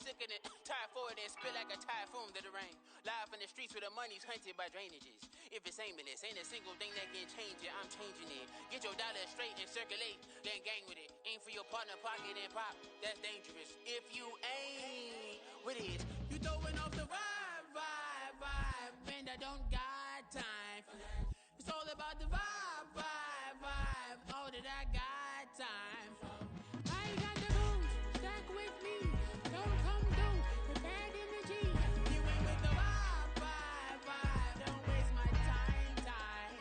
sicker than typhoid and spit like a typhoon to the rain. Live in the streets where the money's hunted by drainages. If it's aimless, ain't a single thing that can change it. I'm changing it. Get your dollar straight and circulate, then gang with it. Aim for your partner, pocket and pop. That's dangerous. If you ain't with it, you throwing off the vibe, vibe, vibe. And I don't got time for that. It's all about the vibe, vibe, vibe. All that I got time for. I ain't got the booze, stack with me. Don't come through with bad energy. You ain't with the vibe, vibe, vibe. Don't waste my time, time.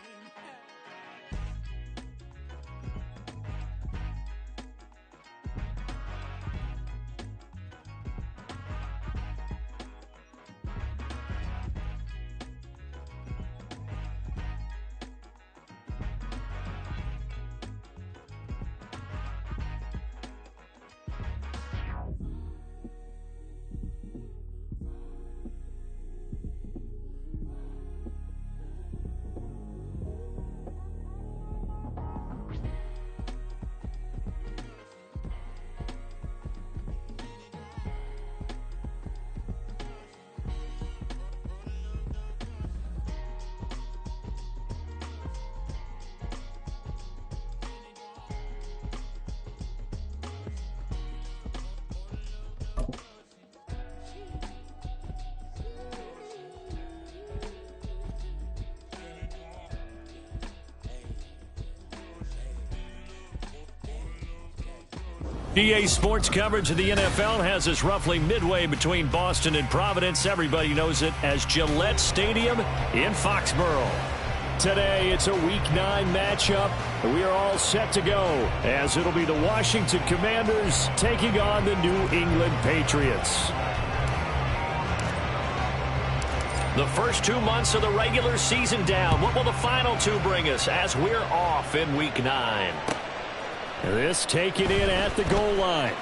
EA Sports coverage of the NFL has us roughly midway between Boston and Providence. Everybody knows it as Gillette Stadium in Foxborough. Today, it's a Week 9 matchup. We are all set to go, as it'll be the Washington Commanders taking on the New England Patriots. The first 2 months of the regular season down. What will the final 2 bring us as we're off in Week 9? This taken in at the goal line.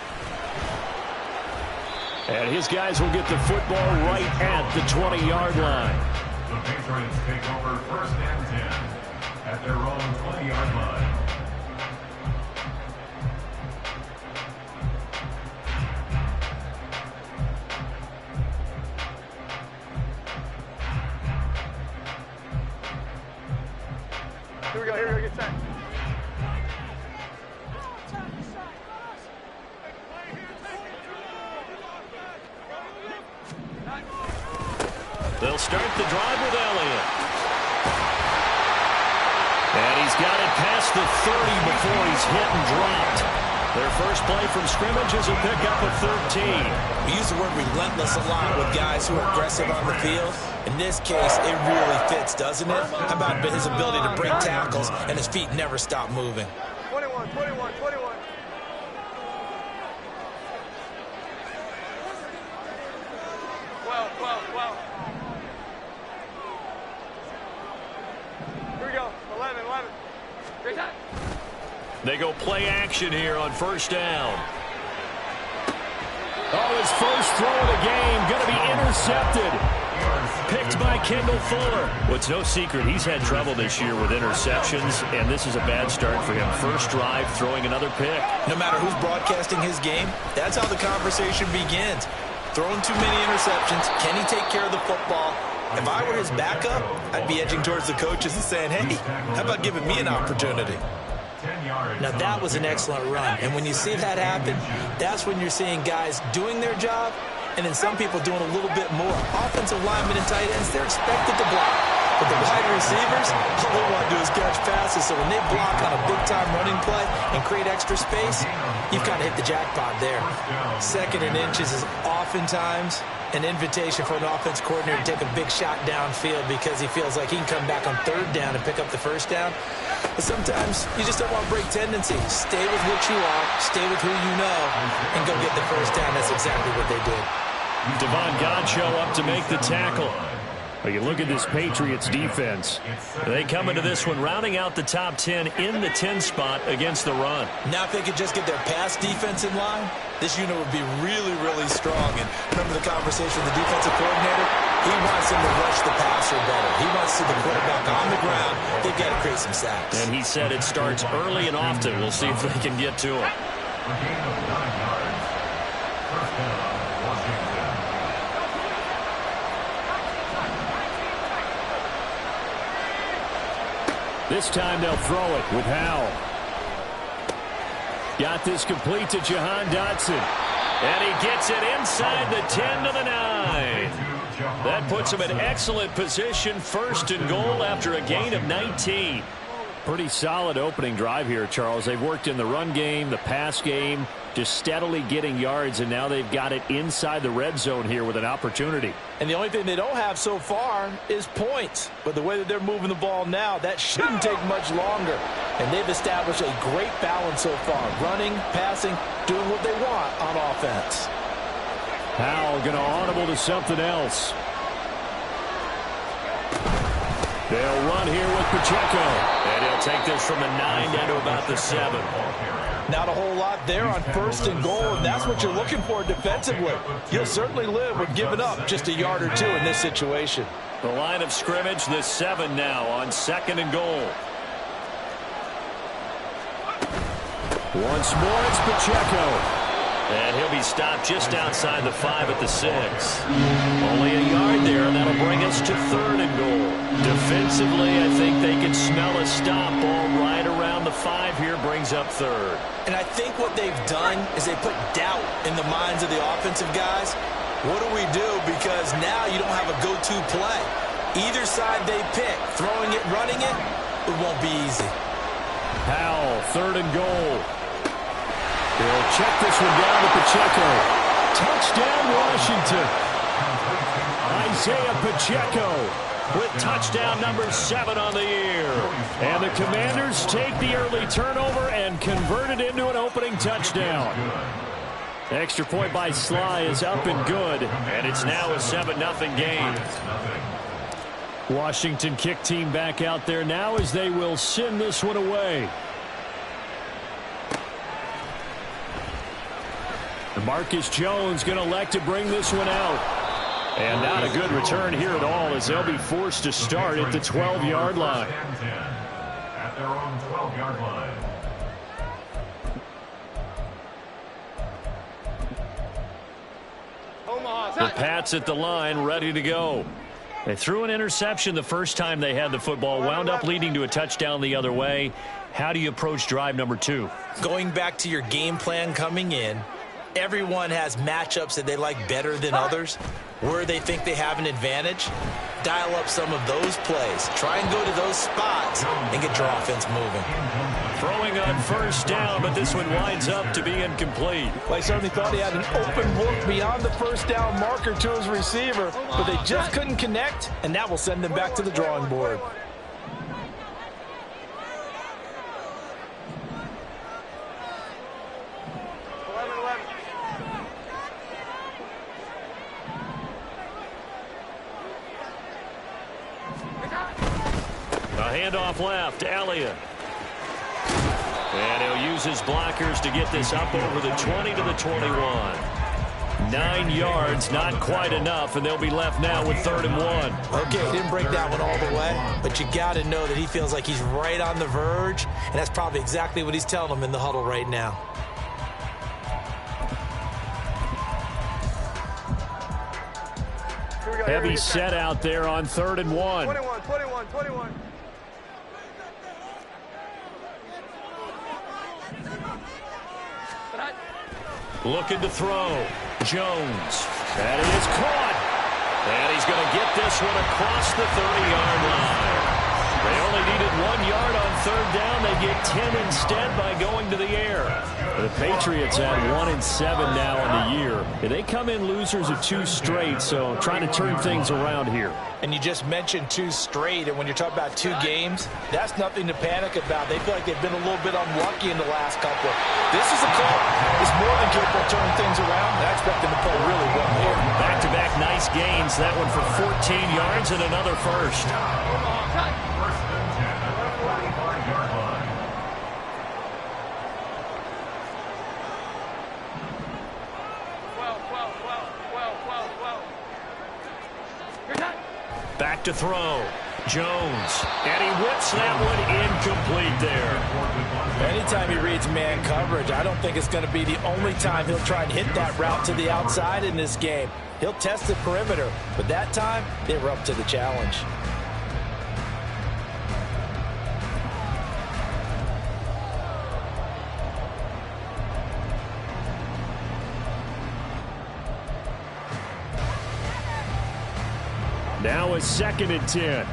And his guys will get the football right at the 20-yard line. The Patriots take over 1st and 10 at their own 20-yard line. Here we go, get set. They'll start the drive with Elliott. And he's got it past the 30 before he's hit and dropped. Their first play from scrimmage is a pickup of 13. We use the word relentless a lot with guys who are aggressive on the field. In this case, it really fits, doesn't it? How about his ability to break tackles and his feet never stop moving? 21. 12. Here we go, 11. Great time. They go play action here on 1st down. Oh, his first throw of the game going to be intercepted. Picked by Kendall Fuller. Well, it's no secret he's had trouble this year with interceptions, and this is a bad start for him. First drive, throwing another pick. No matter who's broadcasting his game, that's how the conversation begins. Throwing too many interceptions. Can he take care of the football? If I were his backup, I'd be edging towards the coaches and saying, hey, how about giving me an opportunity? Now, that was an excellent run. And when you see that happen, that's when you're seeing guys doing their job and then some people doing a little bit more. Offensive linemen and tight ends, they're expected to block. But the wide receivers, all they want to do is catch passes. So when they block on a big-time running play and create extra space, you've kind of hit the jackpot there. 2nd and inches is oftentimes an invitation for an offense coordinator to take a big shot downfield because he feels like he can come back on 3rd down and pick up the 1st down. But sometimes you just don't want to break tendencies. Stay with what you are, stay with who you know, and go get the 1st down. That's exactly what they did. Devon Godchaux up to make the tackle. Well, you look at this Patriots defense. They come into this one rounding out the top 10 in the 10 spot against the run. Now if they could just get their pass defense in line, this unit would be really, really strong. And remember the conversation with the defensive coordinator? He wants them to rush the passer better. He wants to see the quarterback on the ground. They've got to create some sacks. And he said it starts early and often. We'll see if they can get to him. A gain of 9 yards. 1st down, Washington. This time they'll throw it with Howell. Got this complete to Jahan Dotson. And he gets it inside the 10 to the 9. That puts him in excellent position, 1st and goal after a gain of 19. Pretty solid opening drive here, Charles. They've worked in the run game, the pass game, just steadily getting yards, and now they've got it inside the red zone here with an opportunity. And the only thing they don't have so far is points. But the way that they're moving the ball now, that shouldn't take much longer. And they've established a great balance so far. Running, passing, doing what they want on offense. Howell going to audible to something else. They'll run here with Pacheco. And he'll take this from the 9 down to about the 7. Not a whole lot there on 1st and goal, and that's what you're looking for defensively. You'll certainly live with giving up just a yard or 2 in this situation. The line of scrimmage, the 7 now on 2nd and goal. Once more, it's Pacheco. And he'll be stopped just outside the 5 at the 6. Only a yard there, and that'll bring us to 3rd and goal. Defensively, I think they can smell a stop ball right around the 5 here, brings up 3rd. And I think what they've done is they put doubt in the minds of the offensive guys. What do we do? Because now you don't have a go-to play. Either side they pick, throwing it, running it, it won't be easy. Howell, 3rd and goal. They'll check this one down to Pacheco. Touchdown, Washington. Isaiah Pacheco with touchdown number 7 on the year. And the Commanders take the early turnover and convert it into an opening touchdown. Extra point by Sly is up and good, and it's now a 7-0 game. Washington kick team back out there now as they will send this one away. Marcus Jones going to elect to bring this one out. And not a good return here at all as they'll be forced to start at the 12-yard line. At their own 12-yard line. The Pats at the line, ready to go. They threw an interception the first time they had the football, wound up leading to a touchdown the other way. How do you approach drive number 2? Going back to your game plan coming in, everyone has matchups that they like better than others. Where they think they have an advantage, dial up some of those plays. Try and go to those spots and get your offense moving. Throwing on 1st down, but this one winds up to be incomplete. Well, I certainly thought he had an open look beyond the 1st down marker to his receiver, but they just couldn't connect, and that will send them back to the drawing board. Handoff left, Elliott. And he'll use his blockers to get this up over the 20 to the 21. 9 yards, not quite enough, and they'll be left now with 3rd and 1. Okay, he didn't break that one all the way, but you got to know that he feels like he's right on the verge, and that's probably exactly what he's telling them in the huddle right now. Heavy set out there on 3rd and 1. 21. Looking to throw. Jones. And it is caught. And he's going to get this one across the 30-yard line. They only needed 1 yard on 3rd down. They get 10 instead by going to the air. The Patriots at 1-7 now on the year. They come in losers of 2 straight, so trying to turn things around here. And you just mentioned 2 straight, and when you're talking about 2 games, that's nothing to panic about. They feel like they've been a little bit unlucky in the last couple. This is a club that's more than capable of turning things around. I expect them to play really well here. Back-to-back nice gains. That one for 14 yards and another first. Back to throw. Jones. And he whips that one incomplete there. Anytime he reads man coverage, I don't think it's going to be the only time he'll try and hit that route to the outside in this game. He'll test the perimeter, but that time, they were up to the challenge. Now a 2nd and 10.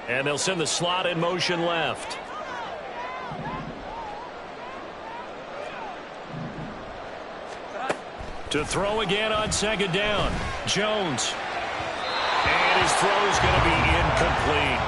And they'll send the slot in motion left. To throw again on 2nd down. Jones. And his throw is going to be incomplete.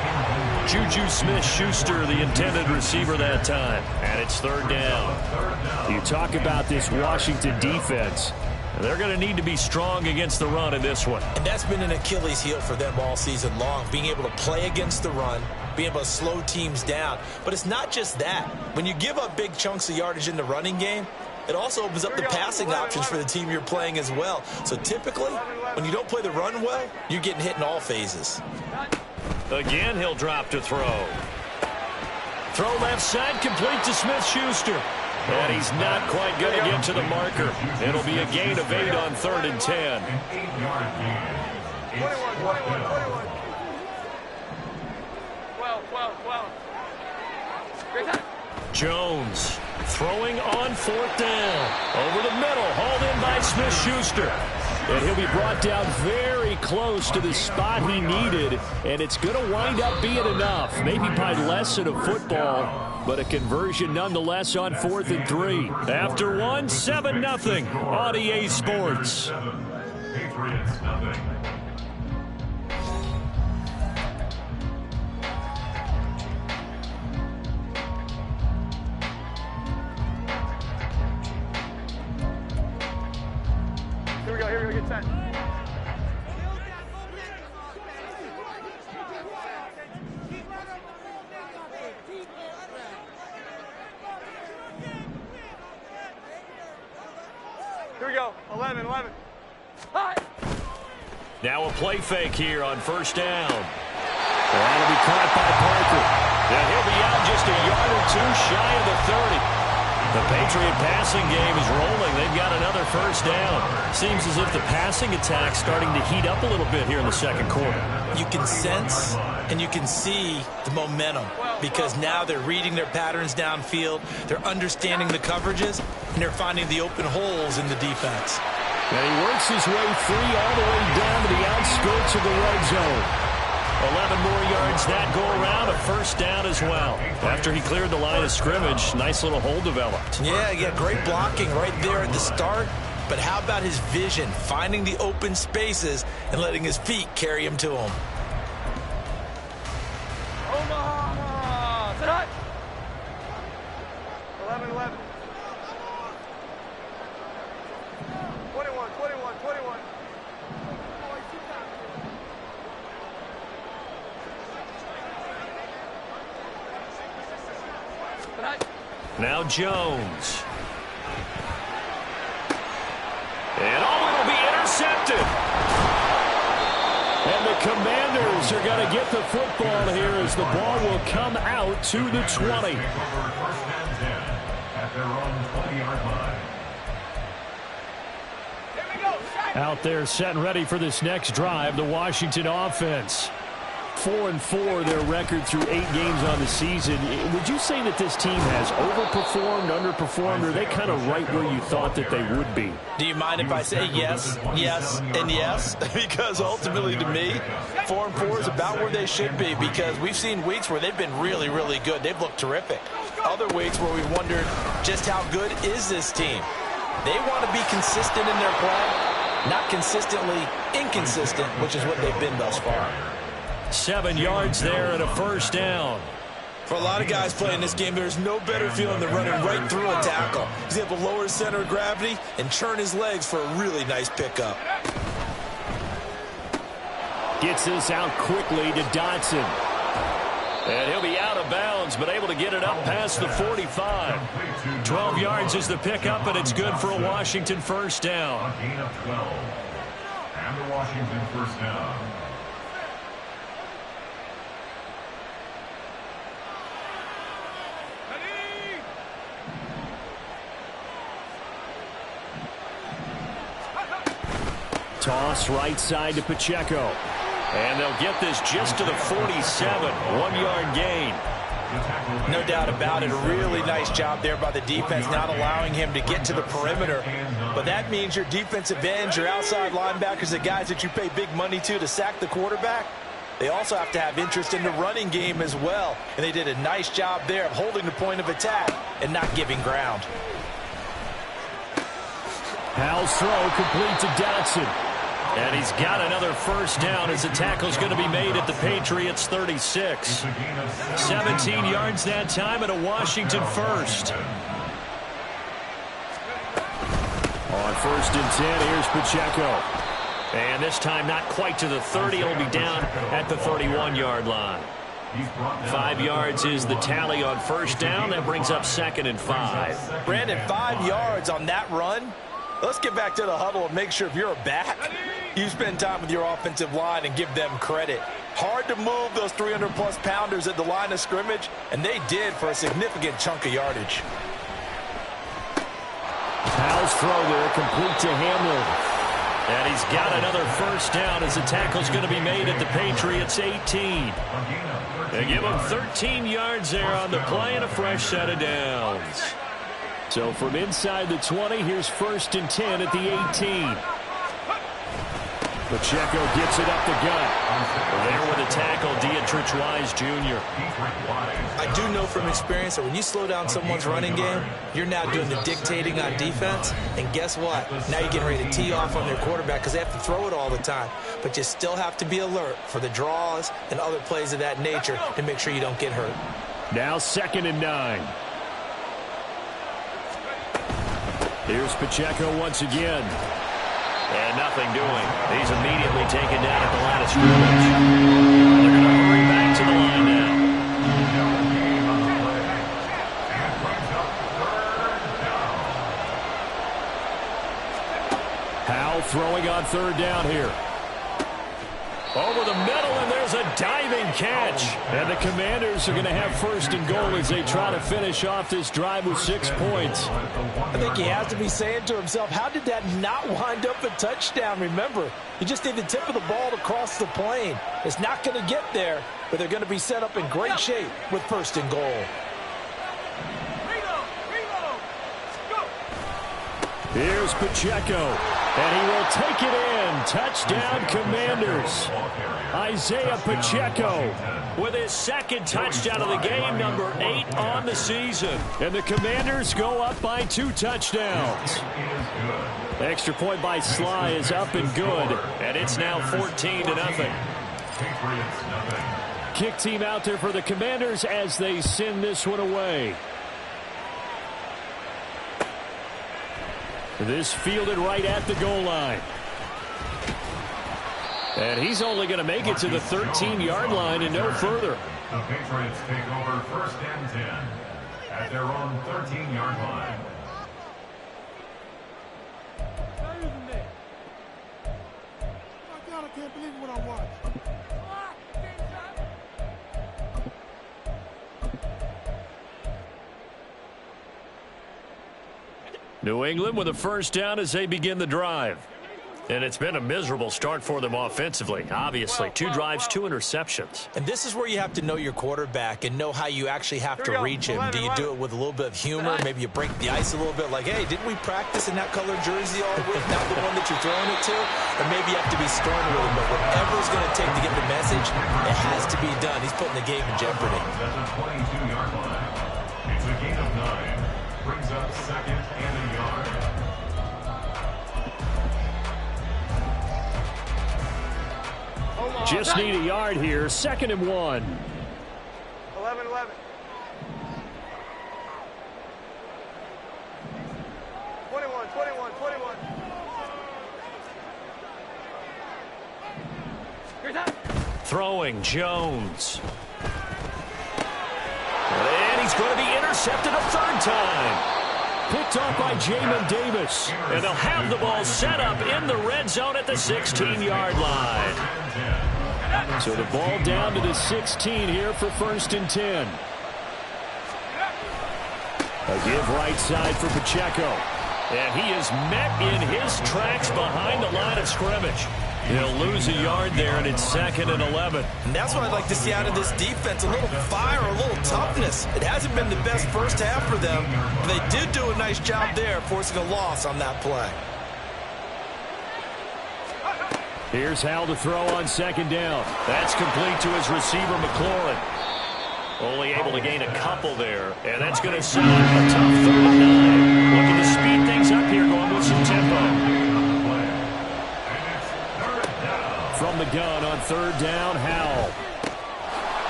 Juju Smith-Schuster, the intended receiver that time. And it's 3rd down. You talk about this Washington defense. They're going to need to be strong against the run in this one. And that's been an Achilles heel for them all season long, being able to play against the run, being able to slow teams down. But it's not just that. When you give up big chunks of yardage in the running game, it also opens up the passing options for the team you're playing as well. So typically, when you don't play the run well, you're getting hit in all phases. Again, he'll drop to throw. Throw left side, complete to Smith-Schuster. And he's not quite going to get to the marker. It'll be a gain of 8 on 3rd and 10. 12. Jones throwing on 4th down. Over the middle, hauled in by Smith-Schuster. And he'll be brought down very close to the spot he needed. And it's going to wind up being enough. Maybe by less than a football, but a conversion nonetheless on 4th and 3. After 1, 7-0 on EA Sports. Patriots, nothing. Here we go, get set. Here we go, 11. Hi. Now a play fake here on 1st down. That'll be caught by Parker. And he'll be out just a yard or 2 shy of the 30. The Patriot passing game is rolling. They've got another 1st down. Seems as if the passing attack's starting to heat up a little bit here in the 2nd quarter. You can sense and you can see the momentum because now they're reading their patterns downfield, they're understanding the coverages, and they're finding the open holes in the defense. And he works his way free all the way down to the outskirts of the red zone. 11 more yards that go around, a 1st down as well. After he cleared the line of scrimmage, nice little hole developed. Yeah, great blocking right there at the start. But how about his vision, finding the open spaces and letting his feet carry him to him? Omaha, sit up. 11. 21. Now Jones. And it'll be intercepted. And the Commanders are going to get the football here as the ball will come out to the 20. At their own 20-yard line. Out there set and ready for this next drive, the Washington offense. 4-4 their record through 8 games on the season. Would you say that this team has overperformed, underperformed, or are they kind of right where you thought that they would be? Do you mind if I say yes, and yes? Because ultimately to me, 4-4 is about where they should be because we've seen weeks where they've been really, really good. They've looked terrific. Other weeks where we've wondered just how good is this team. They want to be consistent in their play, not consistently inconsistent, which is what they've been thus far. 7 yards there and a 1st down. For a lot of guys playing this game, there's no better feeling than running right through a tackle. He's able to lower his center of gravity and churn his legs for a really nice pickup. Gets this out quickly to Dotson. And he'll be out of bounds, but able to get it up past the 45. 12 yards is the pickup, and it's good for a Washington 1st down. A gain of 12. And the Washington 1st down. Toss right side to Pacheco. And they'll get this just to the 47. 1-yard gain. No doubt about it. A really nice job there by the defense, not allowing him to get to the perimeter. But that means your defensive ends, your outside linebackers, the guys that you pay big money to sack the quarterback, they also have to have interest in the running game as well. And they did a nice job there of holding the point of attack and not giving ground. Howell's throw complete to Dotson. And he's got another first down as the tackle's going to be made at the Patriots' 36. 17 yards that time and a Washington first. On 1st and 10, here's Pacheco. And this time not quite to the 30. It'll be down at the 31-yard line. 5 yards is the tally on first down. That brings up 2nd and 5. Brandon, 5 yards on that run. Let's get back to the huddle and make sure if you're a back, you spend time with your offensive line and give them credit. Hard to move those 300-plus pounders at the line of scrimmage, and they did for a significant chunk of yardage. Howell's throw there complete to Hamlin. And he's got another first down as the tackle's going to be made at the Patriots' 18. They give him 13 yards there on the play and a fresh set of downs. So from inside the 20, here's 1st and 10 at the 18. Pacheco gets it up the gut. There with a tackle, Dietrich Wise Jr. I do know from experience that when you slow down someone's running game, you're now doing the dictating on defense. And guess what? Now you're getting ready to tee off on their quarterback because they have to throw it all the time. But you still have to be alert for the draws and other plays of that nature to make sure you don't get hurt. Now 2nd and 9. Here's Pacheco once again. And nothing doing. He's immediately taken down at the line of scrimmage. They're going to hurry back to the line now. Howell throwing on 3rd down here. Over the middle, and there's a diving catch. And the Commanders are going to have 1st and goal as they try to finish off this drive with 6 points. I think he has to be saying to himself, how did that not wind up a touchdown? Remember, you just need the tip of the ball to cross the plane. It's not going to get there, but they're going to be set up in great shape with 1st and goal. Here's Pacheco, and he will take it in. Touchdown, Commanders. Isaiah Pacheco with his 2nd touchdown of the game, number 8 on the season. And the Commanders go up by 2 touchdowns. The extra point by Sly is up and good, and it's now 14-0. Kick team out there for the Commanders as they send this one away. This fielded right at the goal line. And he's only going to make it to the 13-yard line and no further. The Patriots take over 1st and 10 at their own 13-yard line. My God, I can't believe what I watched. New England with a first down as they begin the drive. And it's been a miserable start for them offensively. Obviously, 2 drives, 2 interceptions. And this is where you have to know your quarterback and know how you actually have to reach him. Do you do it with a little bit of humor? Maybe you break the ice a little bit like, hey, didn't we practice in that colored jersey all week? Not the one that you're throwing it to? Or maybe you have to be stern with him. But whatever it's going to take to get the message, it has to be done. He's putting the game in jeopardy. That's a 22-yard line. It's a gain of 9. Brings up 2nd and a yard. Just need a yard here. 2nd and 1. 11-11. Throwing Jones. And he's going to be intercepted a 3rd time. Picked off by Jamin Davis. And they'll have the ball set up in the red zone at the 16-yard line. So the ball down to the 16 here for 1st and 10. A give right side for Pacheco. And he is met in his tracks behind the line of scrimmage. He'll lose a yard there, and it's 2nd and 11. And that's what I'd like to see out of this defense, a little fire, a little toughness. It hasn't been the best first half for them, but they did do a nice job there, forcing a loss on that play. Here's Hal to throw on 2nd down. That's complete to his receiver, McLaurin. Only able to gain a couple there, and that's going to set up a tough 3rd and 9. Looking to speed things up here, going with some tempo. From the gun on 3rd down, Howell.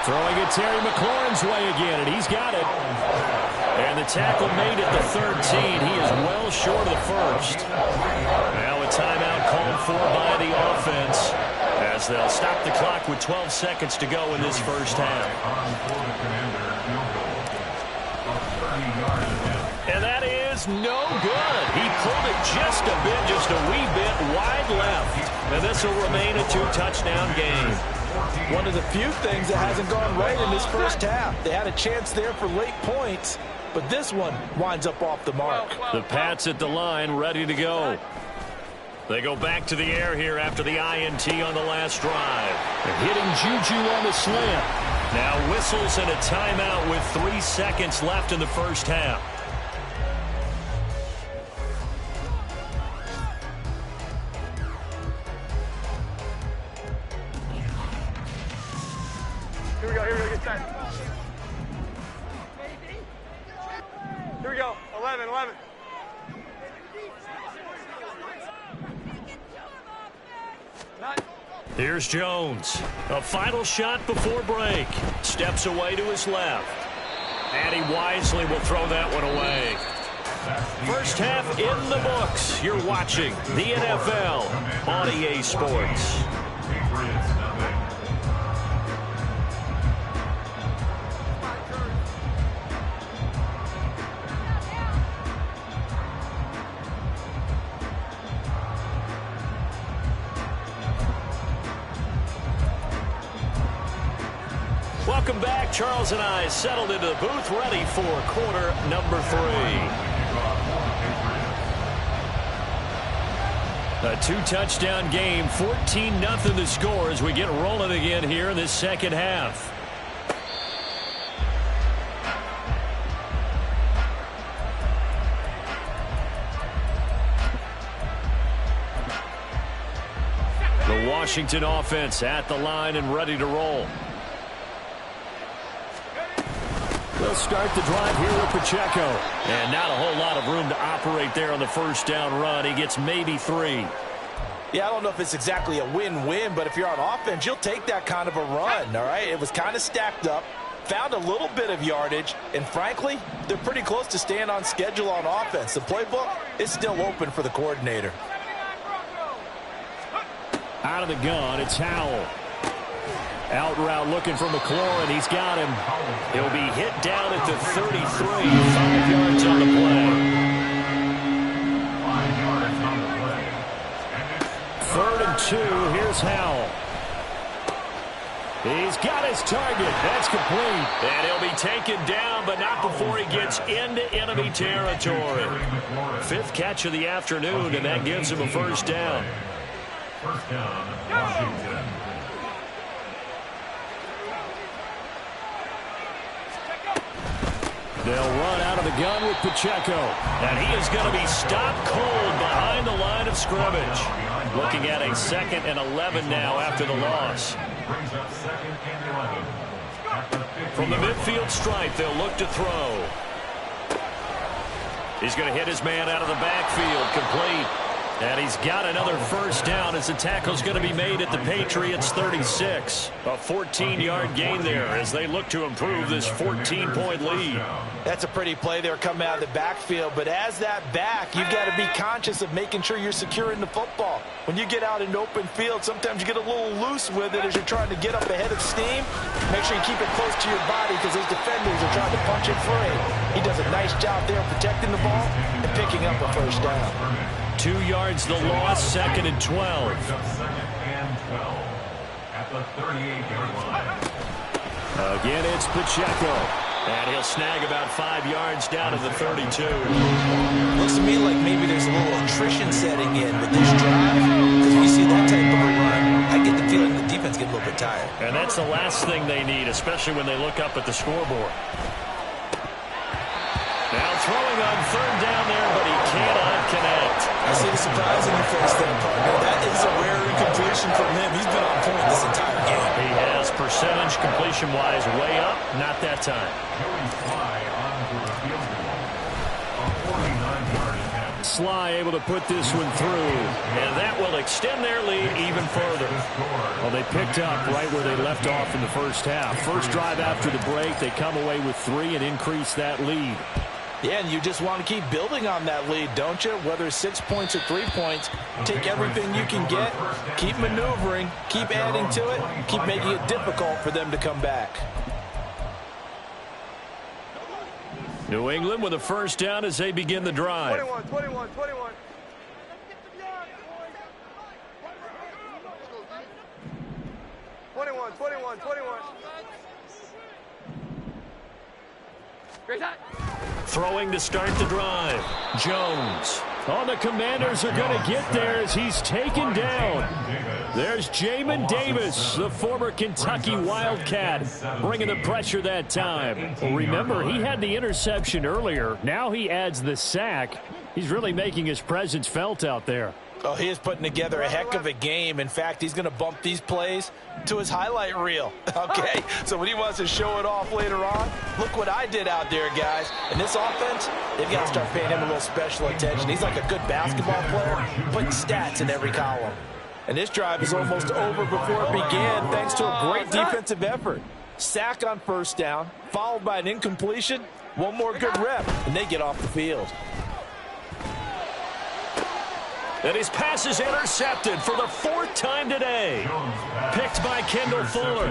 Throwing it Terry McLaurin's way again, and he's got it. And the tackle made at the 13. He is well short of the first. Now a timeout called for by the offense as they'll stop the clock with 12 seconds to go in this first half. And that is no good. He pulled it just a wee bit wide left. And this will remain a 2-touchdown game. One of the few things that hasn't gone right in this first half. They had a chance there for late points, but this one winds up off the mark. The Pats at the line, ready to go. They go back to the air here after the INT on the last drive. They're hitting Juju on the slant. Now whistles and a timeout with 3 seconds left in the first half. Here we go, get set. Here we go, 11. Here's Jones. A final shot before break. Steps away to his left. And he wisely will throw that one away. First half in the books. You're watching the NFL on EA Sports. Welcome back. Charles and I settled into the booth, ready for quarter number 3. A 2-touchdown game, 14-0 the score as we get rolling again here in this second half. The Washington offense at the line and ready to roll. They'll start the drive here with Pacheco. And not a whole lot of room to operate there on the first down run. He gets maybe 3. Yeah, I don't know if it's exactly a win-win, but if you're on offense, you'll take that kind of a run, all right? It was kind of stacked up, found a little bit of yardage, and frankly, they're pretty close to staying on schedule on offense. The playbook is still open for the coordinator. Out of the gun, it's Howell. Out route looking for McLaurin. He's got him. He'll be hit down at the 33. 5 yards on the play. 3rd and 2. Here's Howell. He's got his target. That's complete. And he'll be taken down, but not before he gets into enemy territory. 5th catch of the afternoon, and that gives him a first down. First down, Washington. They'll run out of the gun with Pacheco. And he is going to be stopped cold behind the line of scrimmage. Looking at a 2nd and 11 now after the loss. Brings up 2nd and 11. From the midfield stripe, they'll look to throw. He's going to hit his man out of the backfield, complete. And he's got another first down as the tackle's going to be made at the Patriots' 36. A 14-yard gain there as they look to improve this 14-point lead. That's a pretty play there coming out of the backfield, but as that back, you've got to be conscious of making sure you're securing the football. When you get out in open field, sometimes you get a little loose with it as you're trying to get up ahead of steam. Make sure you keep it close to your body because those defenders are trying to punch it free. He does a nice job there protecting the ball and picking up a first down. 2 yards the loss, 2nd and 12. At the 38-yard line. Again, it's Pacheco. And he'll snag about 5 yards down to the 32. Looks to me like maybe there's a little attrition setting in with this drive because we see that type of a run That's the last thing they need, especially when they look up at the scoreboard. Now throwing on third down there, but he cannot connect. I see the surprise in your face there, partner. That is a rare incompletion from him. He's been on point this entire game. He has percentage completion-wise way up. Not that time. Sly able to put this one through, and that will extend their lead even further. Well, they picked up right where they left off in the first half. First drive after the break, they come away with 3 and increase that lead. Yeah, and you just want to keep building on that lead, don't you? Whether it's 6 points or 3 points, take everything you can get, keep maneuvering, keep adding to it, keep making it difficult for them to come back. New England with a first down as they begin the drive. 21. 21. Great shot. Throwing to start the drive. Jones. Oh, the Commanders are going to get there as he's taken down. There's Jamin Davis, the former Kentucky Wildcat, bringing the pressure that time. Well, remember, he had the interception earlier. Now he adds the sack. He's really making his presence felt out there. Oh, he is putting together a heck of a game. In fact, he's going to bump these plays to his highlight reel. Okay, so when he wants to show it off later on, look what I did out there, guys. And this offense, they've got to start paying him a little special attention. He's like a good basketball player, putting stats in every column. And this drive is almost over before it began, thanks to a great defensive effort. Sack on first down, followed by an incompletion. One more good rep, and they get off the field. And his pass is intercepted for the 4th time today. Picked by Kendall Fuller.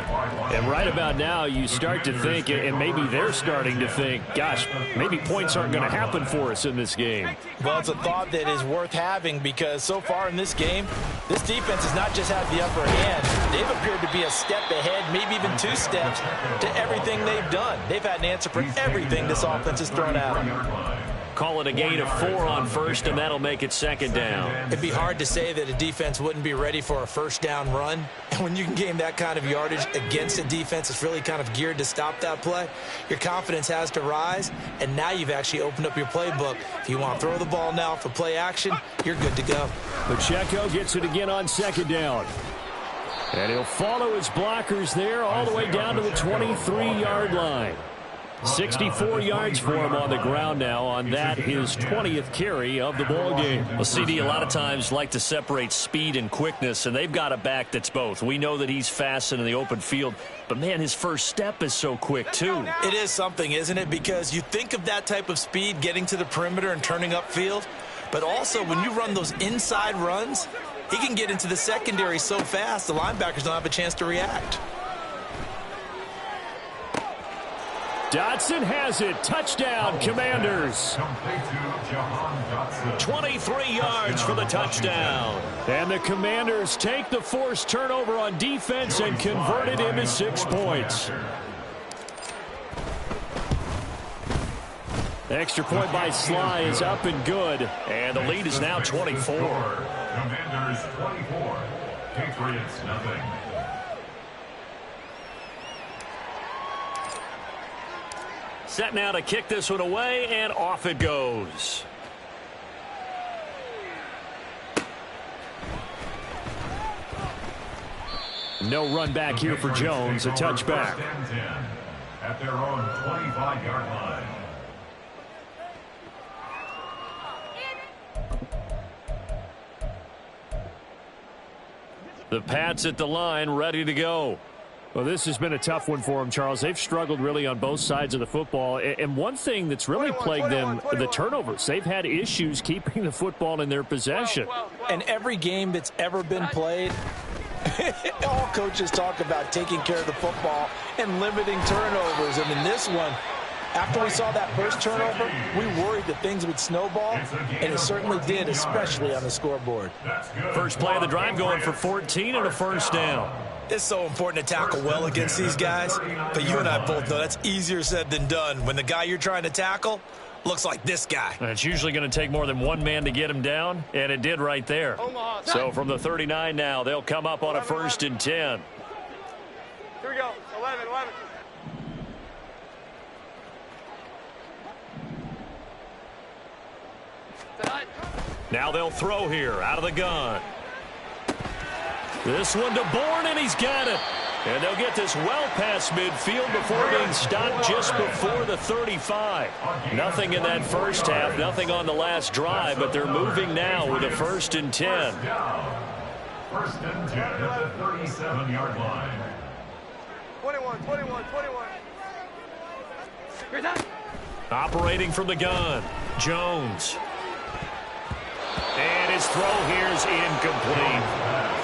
And right about now, you start to think, and maybe they're starting to think, gosh, maybe points aren't going to happen for us in this game. Well, it's a thought that is worth having because so far in this game, this defense has not just had the upper hand. They've appeared to be a step ahead, maybe even 2 steps to everything they've done. They've had an answer for everything this offense has thrown at them. Call it a gain of 4 on first, and that'll make it 2nd down. It'd be hard to say that a defense wouldn't be ready for a first down run. And when you can gain that kind of yardage against a defense that's really kind of geared to stop that play, your confidence has to rise, and now you've actually opened up your playbook. If you want to throw the ball now for play action, you're good to go. Pacheco gets it again on 2nd down. And he'll follow his blockers there all the way down to the 23-yard line. 64 yards for him on the ground now on that, his 20th carry of the ball game. Well, CD, a lot of times like to separate speed and quickness, and they've got a back that's both. We know that he's fast in the open field, but, man, his first step is so quick, too. It is something, isn't it? Because you think of that type of speed getting to the perimeter and turning upfield, but also when you run those inside runs, he can get into the secondary so fast the linebackers don't have a chance to react. Dotson has it. Touchdown, Commanders. 23 yards for the touchdown. And the Commanders take the forced turnover on defense and convert it into 6 points. Extra point by Sly is up and good. And the lead is now 24. Commanders 24. Patriots nothing. Set now to kick this one away, and off it goes. No run back here for Jones, a touchback. At their own 25-yard line. The Pats at the line, ready to go. Well, this has been a tough one for them, Charles. They've struggled really on both sides of the football. And one thing that's really plagued them, the turnovers. They've had issues keeping the football in their possession. And every game that's ever been played, all coaches talk about taking care of the football and limiting turnovers. And in this one, after we saw that first turnover, we worried that things would snowball, and it certainly did, especially on the scoreboard. First play of the drive going for 14 and a first down. It's so important to tackle well against these guys, but you and I both know that's easier said than done when the guy you're trying to tackle looks like this guy. And it's usually going to take more than one man to get him down, and it did right there. So from the 39 now, they'll come up on a 1st and 10. Here we go. 11, 11. Now they'll throw here out of the gun. This one to Bourne, and he's got it. And they'll get this well past midfield before being stopped just before the 35. Nothing in that first half, nothing on the last drive, but they're moving now with a 1st and 10. First and 10 at the 37-yard line. 21, 21, 21. Operating from the gun, Jones. And his throw here's incomplete.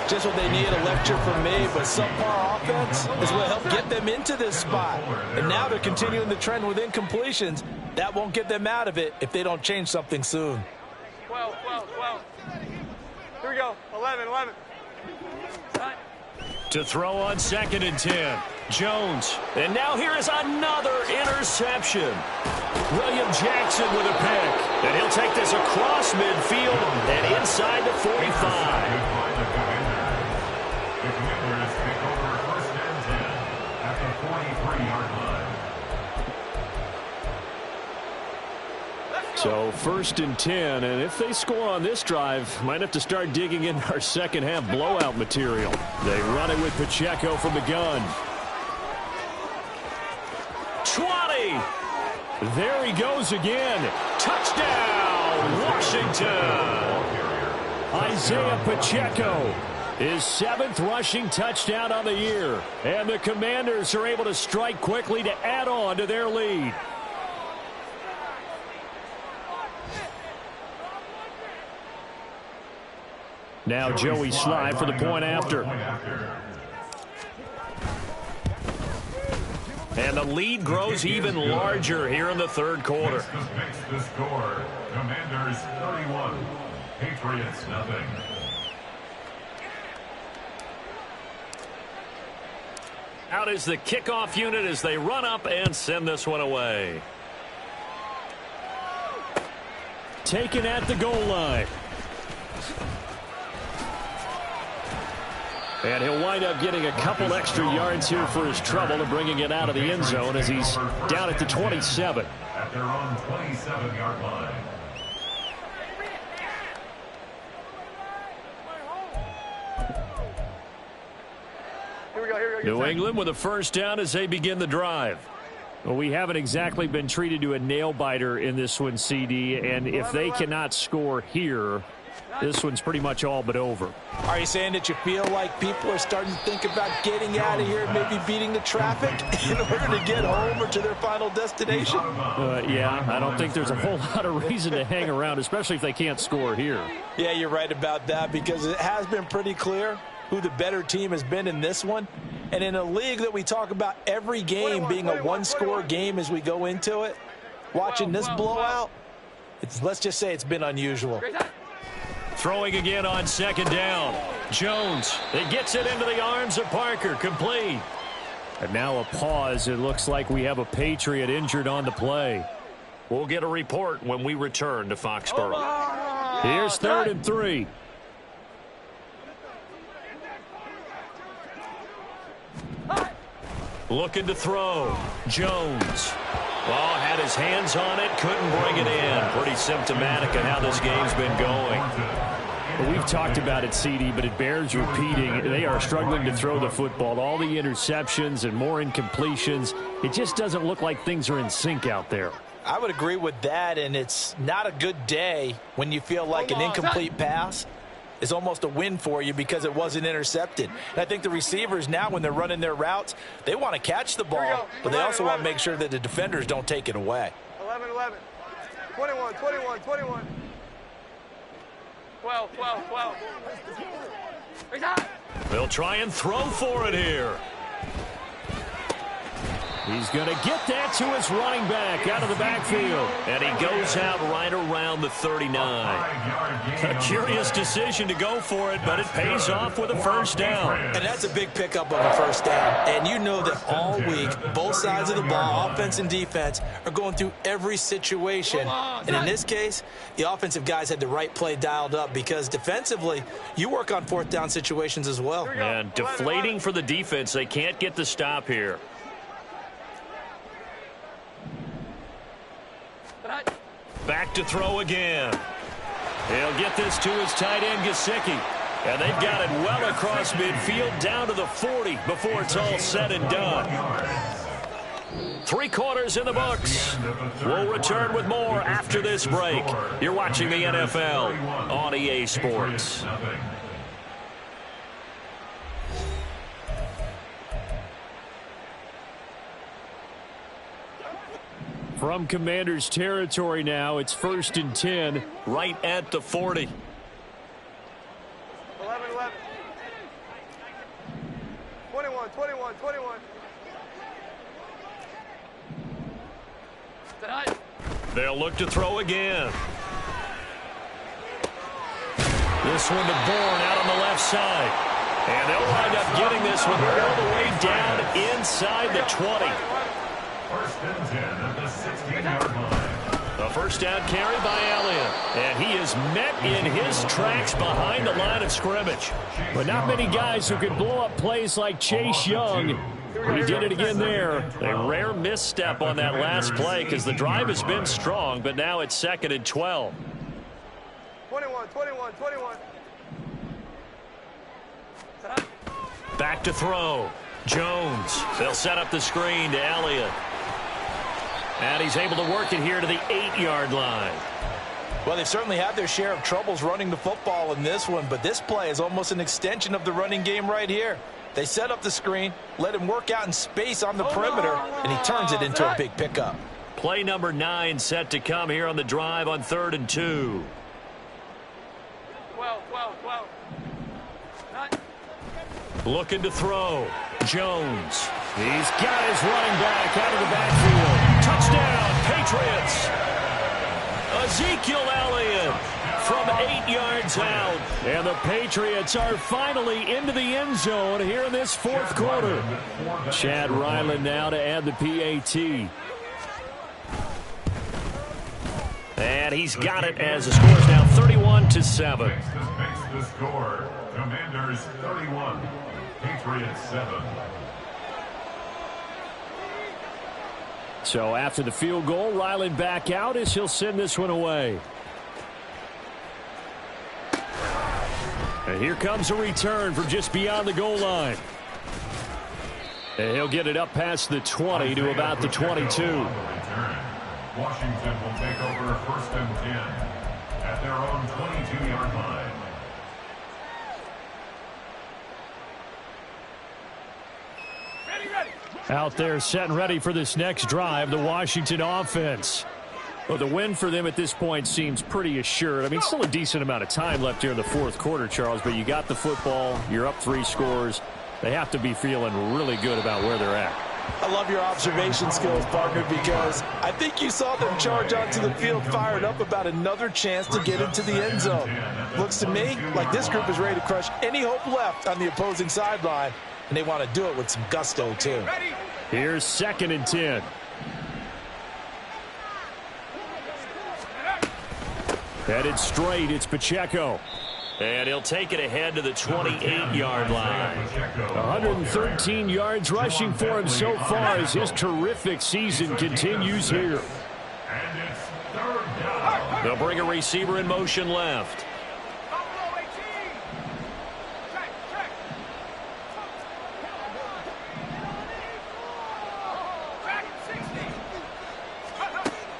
Just what they need, a lecture from me, but subpar offense is what helped get them into this spot. And now they're continuing the trend with incompletions. That won't get them out of it if they don't change something soon. 12, 12, 12. Here we go. 11, 11. To throw on 2nd and 10. Jones. And now here is another interception. William Jackson with a pick. And he'll take this across midfield and inside the 45. The Commanders take over 1st and 10 at the 43-yard line. So 1st and 10, and if they score on this drive, might have to start digging in our second half blowout material. They run it with Pacheco from the gun. 20. There he goes again. Touchdown, Washington. Isaiah Pacheco, his 7th rushing touchdown on the year. And the Commanders are able to strike quickly to add on to their lead. Now Joey Slye for the point after. And the lead grows even larger here in the 3rd quarter. Makes the score. Commanders 31, Patriots nothing. Out is the kickoff unit as they run up and send this one away. Taken at the goal line. And he'll wind up getting a couple extra yards here for his trouble and bringing it out of the end zone as he's down at the 27. At their own 27-yard line. Here we go, here we go. New England with a 1st down as they begin the drive. Well, we haven't exactly been treated to a nail-biter in this one, CD, and if they cannot score here, this one's pretty much all but over. Are you saying that you feel like people are starting to think about getting out of here, maybe beating the traffic in order to get home or to their final destination? Yeah, I don't think there's a whole lot of reason to hang around, especially if they can't score here. Yeah, you're right about that because it has been pretty clear who the better team has been in this one. And in a league that we talk about every game being a one-score game as we go into it, watching this blowout, let's just say it's been unusual. Throwing again on 2nd down. Jones. It gets it into the arms of Parker. Complete. And now a pause. It looks like we have a Patriot injured on the play. We'll get a report when we return to Foxborough. Here's 3rd and 3. Looking to throw. Jones. Well, had his hands on it, couldn't bring it in. Pretty symptomatic of how this game's been going. Well, we've talked about it, CD, but it bears repeating. They are struggling to throw the football. All the interceptions and more incompletions. It just doesn't look like things are in sync out there. I would agree with that, and it's not a good day when you feel like an incomplete pass is almost a win for you because it wasn't intercepted. And I think the receivers now, when they're running their routes, they want to catch the ball, but they also want to make sure that the defenders don't take it away. 11, 11. 21, 21, 21. 12, 12, 12. They'll try and throw for it here. He's going to get that to his running back out of the backfield. And he goes out right around the 39. A curious decision to go for it, but it pays off with a first down. And that's a big pickup of a first down. And you know that all week, both sides of the ball, offense and defense, are going through every situation. And in this case, the offensive guys had the right play dialed up because defensively, you work on fourth down situations as well. And deflating for the defense. They can't get the stop here. Back to throw again. He'll get this to his tight end, Gesicki. And they've got it well across midfield down to the 40 before it's all said and done. 3 quarters in the books. We'll return with more after this break. You're watching the NFL on EA Sports. From Commanders territory now, it's 1st and 10, right at the 40. 11. 21. They'll look to throw again. This one to Bourne out on the left side. And they'll wind up getting this one all the way down inside the 20. 1st and 10 at the 16-yard line. A first down carry by Elliott. And he is met in his tracks behind the line of scrimmage. But not many guys who can blow up plays like Chase Young. He did it again there. A rare misstep on that last play because the drive has been strong, but now it's 2nd and 12. 21. Back to throw. Jones. They'll set up the screen to Elliott. And he's able to work it here to the 8-yard line. Well, they've certainly had their share of troubles running the football in this one, but this play is almost an extension of the running game right here. They set up the screen, let him work out in space on the perimeter, and he turns it into a big pickup. Play number 9 set to come here on the drive on 3rd and 2. 12. Looking to throw. Jones. He's got his running back out of the backfield. Touchdown, Patriots. Ezekiel Elliott from 8 yards out. And the Patriots are finally into the end zone here in this 4th quarter. Chad Ryland now to add the PAT. And he's got it as the score is now 31-7. Makes the score. Commanders 31, Patriots 7. So after the field goal, Ryland back out as he'll send this one away. And here comes a return from just beyond the goal line. And he'll get it up past the 20 to about the 22. Washington will take over 1st and 10 at their own 22-yard line. Out there set and ready for this next drive, the Washington offense. Well, the win for them at this point seems pretty assured. I mean, still a decent amount of time left here in the 4th quarter, Charles, but you got the football, you're up 3 scores. They have to be feeling really good about where they're at. I love your observation skills, partner, because I think you saw them charge onto the field fired up about another chance to get into the end zone. Looks to me like this group is ready to crush any hope left on the opposing sideline, and they want to do it with some gusto, too. Here's 2nd and 10. Headed straight, it's Pacheco. And he'll take it ahead to the 28-yard line. 113 yards rushing for him so far as his terrific season continues here. And it's 3rd down. They'll bring a receiver in motion left.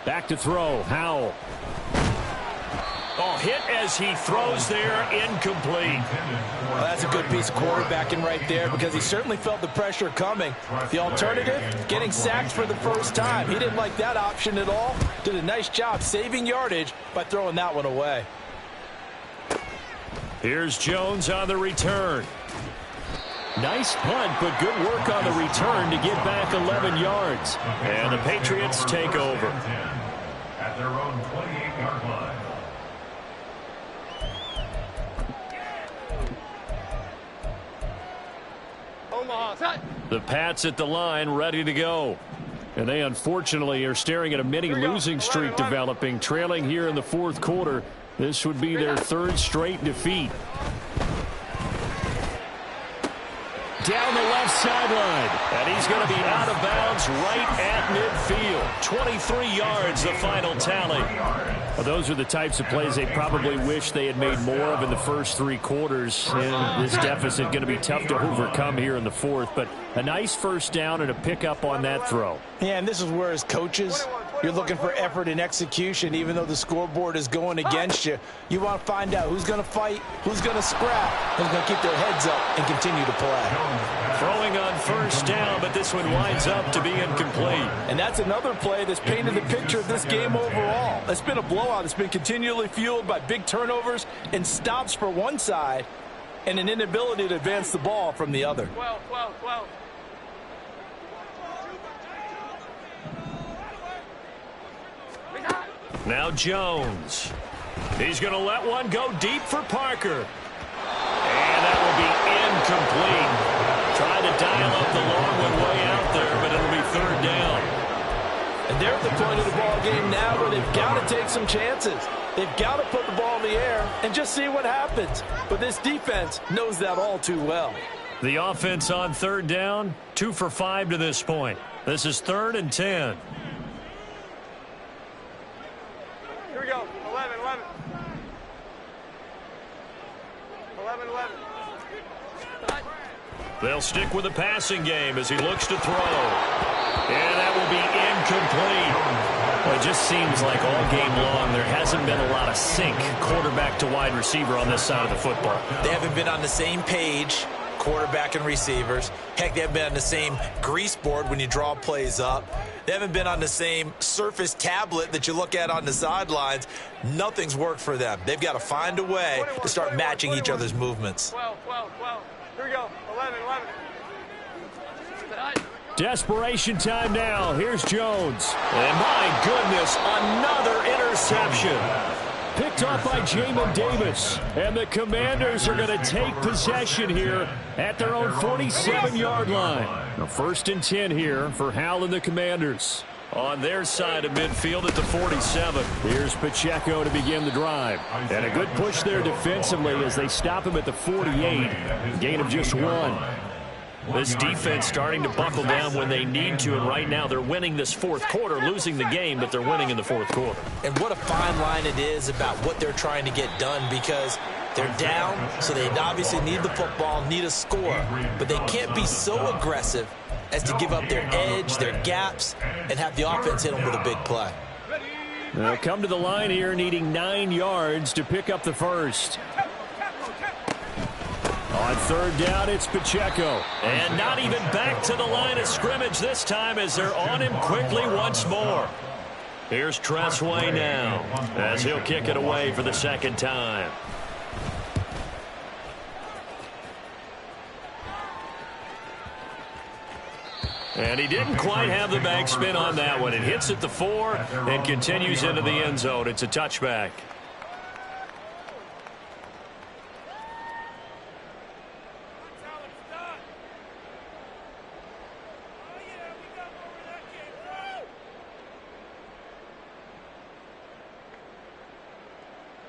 Back to throw, Howell. Oh, hit as he throws there, incomplete. Well, that's a good piece of quarterbacking right there because he certainly felt the pressure coming. The alternative, getting sacked for the first time. He didn't like that option at all. Did a nice job saving yardage by throwing that one away. Here's Jones on the return. Nice punt, but good work on the return to get back 11 yards. And the Patriots take over. At their own 28-yard line. The Pats at the line, ready to go. And they unfortunately are staring at a mini losing streak developing, trailing here in the fourth quarter. This would be their third straight defeat. Down the left sideline, and he's going to be out of bounds right at midfield. 23 yards, the final tally. Well, those are the types of plays they probably wish they had made more of in the first three quarters. And this deficit going to be tough to overcome here in the fourth, but a nice first down and a pickup on that throw. Yeah, and this is where as coaches, you're looking for effort and execution. Even though the scoreboard is going against you, you want to find out who's going to fight, who's going to scrap, who's going to keep their heads up and continue to play. Throwing on first down, but this one winds up to be incomplete. And that's another play that's painted the picture of this game overall. It's been a blowout. It's been continually fueled by big turnovers and stops for one side and an inability to advance the ball from the other. 12. Now Jones. He's going to let one go deep for Parker. And that will be incomplete. Trying to dial up the long one way out there, but it'll be third down. And they're at the point of the ball game now where they've got to take some chances. They've got to put the ball in the air and just see what happens. But this defense knows that all too well. The offense on third down, 2 for 5 to this point. This is 3rd and 10. Here we go. 11. 11. They'll stick with the passing game as he looks to throw. And that will be incomplete. Well, it just seems like all game long there hasn't been a lot of sync quarterback to wide receiver on this side of the football. They haven't been on the same page, quarterback and receivers. Heck, they haven't been on the same grease board when you draw plays up. They haven't been on the same Surface tablet that you look at on the sidelines. Nothing's worked for them. They've got to find a way to start matching each other's movements. 12. Here we go. 11. Desperation time now. Here's Jones. And my goodness, another interception. Picked off by Jamin Davis. And the Commanders are going to take possession here at their own 47-yard line. Now 1st and 10 here for Hal and the Commanders. On their side of midfield at the 47. Here's Pacheco to begin the drive. And a good push there defensively as they stop him at the 48. Gain of just 1. This defense starting to buckle down when they need to, and right now they're winning this fourth quarter, losing the game, but they're winning in the fourth quarter. And what a fine line it is about what they're trying to get done, because they're down, so they obviously need the football, need a score, but they can't be so aggressive as to give up their edge, their gaps, and have the offense hit them with a big play. They'll come to the line here needing 9 yards to pick up the first. On third down, it's Pacheco. And not even back to the line of scrimmage this time as they're on him quickly once more. Here's Tressway now as he'll kick it away for the second time. And he didn't quite have the backspin on that one. It hits at the 4 and continues into the end zone. It's a touchback.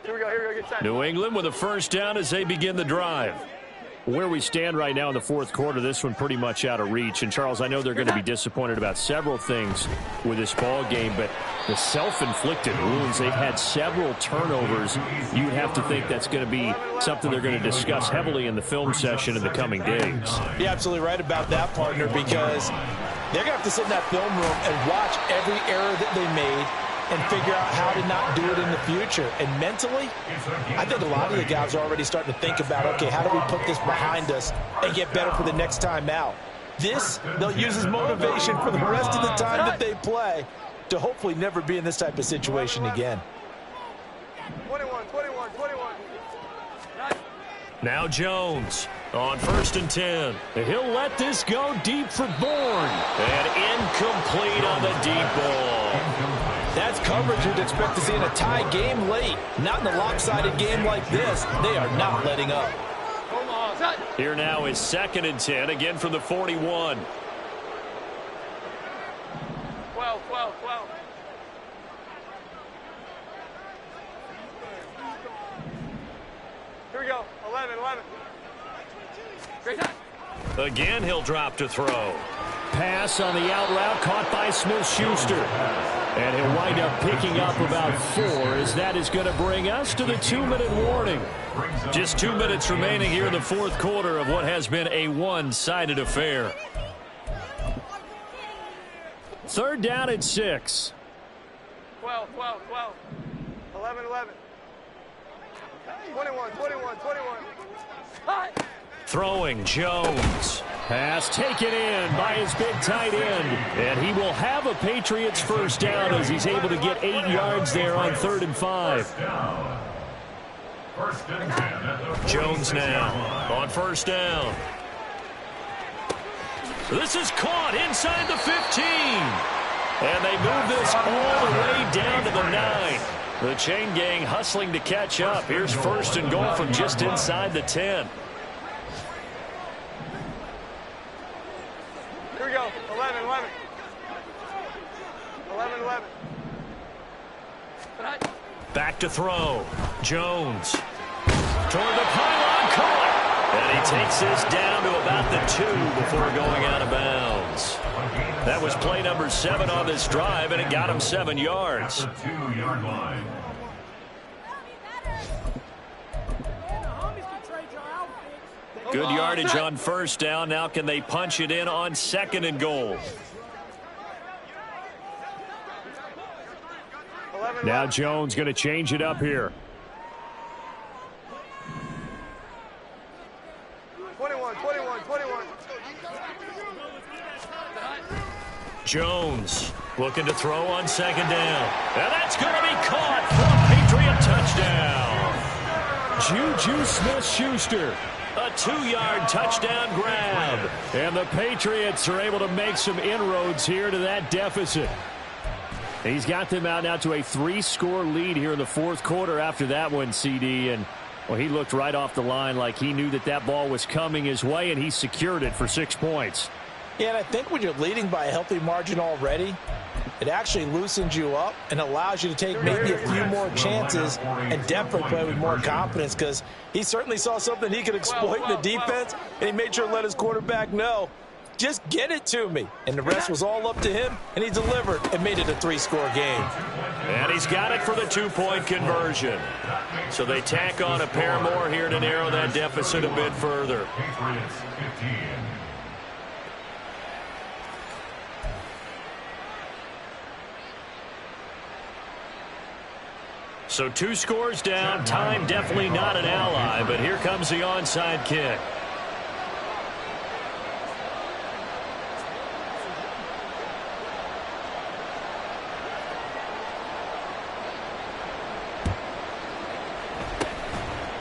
Here we go. Get set. New England with a first down as they begin the drive. Where we stand right now in the fourth quarter, this one pretty much out of reach. And, Charles, I know they're going to be disappointed about several things with this ball game, but the self-inflicted wounds, they've had several turnovers. You'd have to think that's going to be something they're going to discuss heavily in the film session in the coming days. You're absolutely right about that, partner, because they're going to have to sit in that film room and watch every error that they made and figure out how to not do it in the future. And mentally, I think a lot of the guys are already starting to think about, okay, how do we put this behind us and get better for the next time out? This, they'll use as motivation for the rest of the time that they play to hopefully never be in this type of situation again. 21. Now Jones on 1st and 10. He'll let this go deep for Bourne. And incomplete on the deep ball. That's coverage you'd expect to see in a tie game late. Not in a lopsided game like this. They are not letting up. Here now is 2nd and 10, again from the 41. 12. Here we go. 11. Great time. Again, he'll drop to throw. Pass on the out route caught by Smith-Schuster. And he'll wind up picking up about 4, as that is going to bring us to the 2-minute warning. Just 2 minutes remaining here in the 4th quarter of what has been a one-sided affair. 3rd down and 6. 12. 11. 21. Throwing Jones. Pass taken in by his big tight end. And he will have a Patriots first down as he's able to get 8 yards there on 3rd and 5. Jones now on 1st down. This is caught inside the 15. And they move this all the way down to the 9. The chain gang hustling to catch up. Here's 1st and goal from just inside the 10. Here we go. 11. 11. Back to throw. Jones. Toward the pylon, caught. And he takes this down to about the 2 before going out of bounds. That was play number 7 on this drive, and it got him 7 yards. At the 2-yard line. Good yardage on 1st down. Now can they punch it in on 2nd and goal? Now Jones going to change it up here. 21. Jones looking to throw on 2nd down. And that's going to be caught for a Patriot touchdown. Juju Smith-Schuster. A 2-yard touchdown grab. And the Patriots are able to make some inroads here to that deficit. He's got them out now to a 3-score lead here in the 4th quarter after that one, CD. And, well, he looked right off the line like he knew that that ball was coming his way, and he secured it for 6 points. Yeah, and I think when you're leading by a healthy margin already, it actually loosens you up and allows you to take maybe a few more chances and definitely play with more confidence, because he certainly saw something he could exploit in the defense, and he made sure to let his quarterback know, just get it to me. And the rest was all up to him, and he delivered and made it a 3-score game. And he's got it for the 2-point conversion. So they tack on a pair more here to narrow that deficit a bit further. Patriots 15. So 2 scores down. Time definitely not an ally, but here comes the onside kick.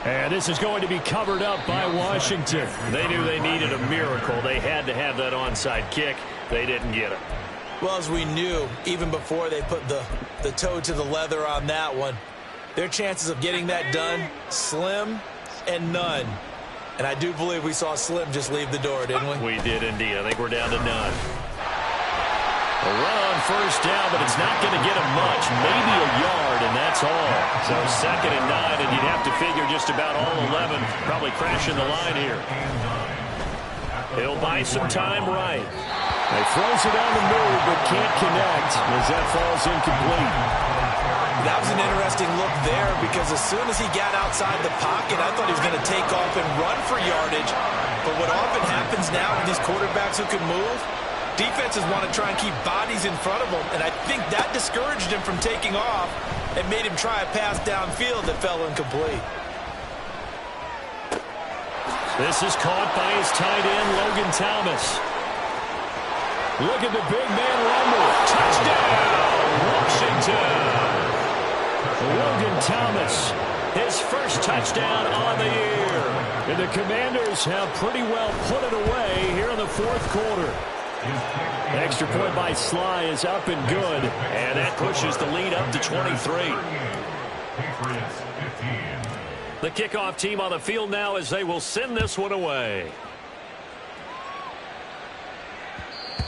And this is going to be covered up by Washington. They knew they needed a miracle. They had to have that onside kick. They didn't get it. Well, as we knew, even before they put the toe to the leather on that one, their chances of getting that done, slim and none. And I do believe we saw Slim just leave the door, didn't we? We did indeed. I think we're down to none. A run on 1st down, but it's not going to get him much. Maybe a yard, and that's all. So 2nd and 9, and you'd have to figure just about all 11 probably crashing the line here. He'll buy some time right. He throws it on the move, but can't connect as that falls incomplete. That was an interesting look there, because as soon as he got outside the pocket, I thought he was going to take off and run for yardage. But what often happens now with these quarterbacks who can move, defenses want to try and keep bodies in front of them, and I think that discouraged him from taking off and made him try a pass downfield that fell incomplete. This is caught by his tight end, Logan Thomas. Look at the big man rumble. Touchdown, Washington. Logan Thomas, his first touchdown on the year. And the Commanders have pretty well put it away here in the fourth quarter. Extra point by Sly is up and good, and that pushes the lead up to 23. The kickoff team on the field now as they will send this one away.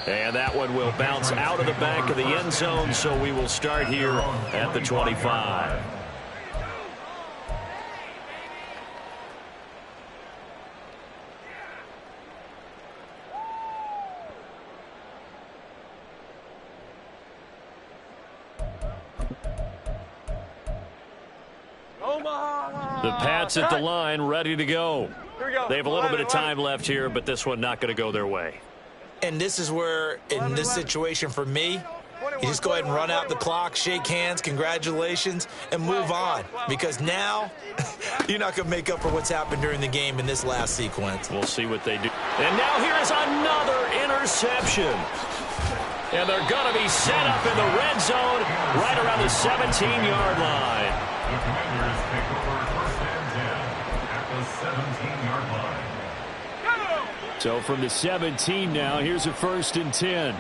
And that one will bounce out of the back of the end zone, so we will start here at the 25. The Pats at the line, ready to go. They have a little bit of time left here, but this one not going to go their way. And this is where, in this situation for me, you just go ahead and run out the clock, shake hands, congratulations, and move on. Because now, you're not going to make up for what's happened during the game in this last sequence. We'll see what they do. And now here is another interception. And they're going to be set up in the red zone right around the 17-yard line. The Commanders take over first and 10 at the 17-yard line. So from the 17 now, here's a first and 10.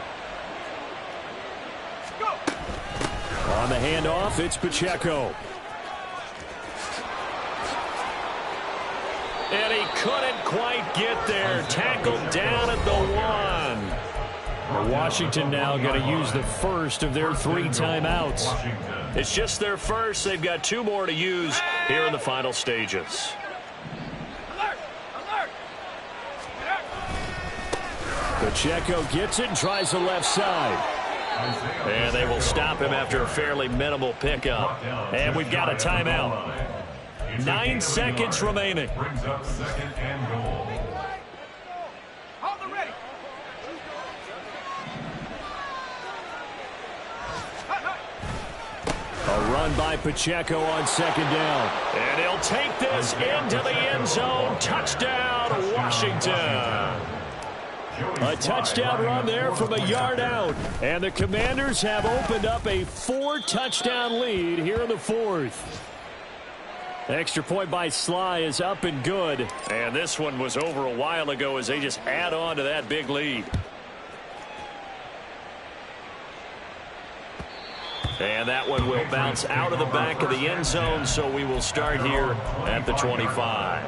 On the handoff, it's Pacheco. And he couldn't quite get there. Tackled down at the 1. Washington now going to use the first of their 3 timeouts. It's just their first. They've got 2 more to use here in the final stages. Pacheco gets it and tries the left side. And they will stop him after a fairly minimal pickup. And we've got a timeout. 9 seconds remaining. Brings up second and goal. A run by Pacheco on second down. And he'll take this into the end zone. Touchdown, Washington. A touchdown run there from a yard out. And the Commanders have opened up a 4-touchdown lead here in the fourth. Extra point by Sly is up and good. And this one was over a while ago as they just add on to that big lead. And that one will bounce out of the back of the end zone, so we will start here at the 25.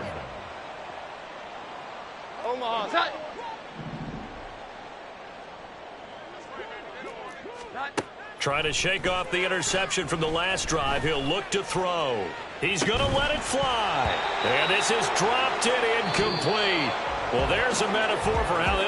Trying to shake off the interception from the last drive. He'll look to throw. He's going to let it fly. And this is dropped in incomplete. Well, there's a metaphor for how this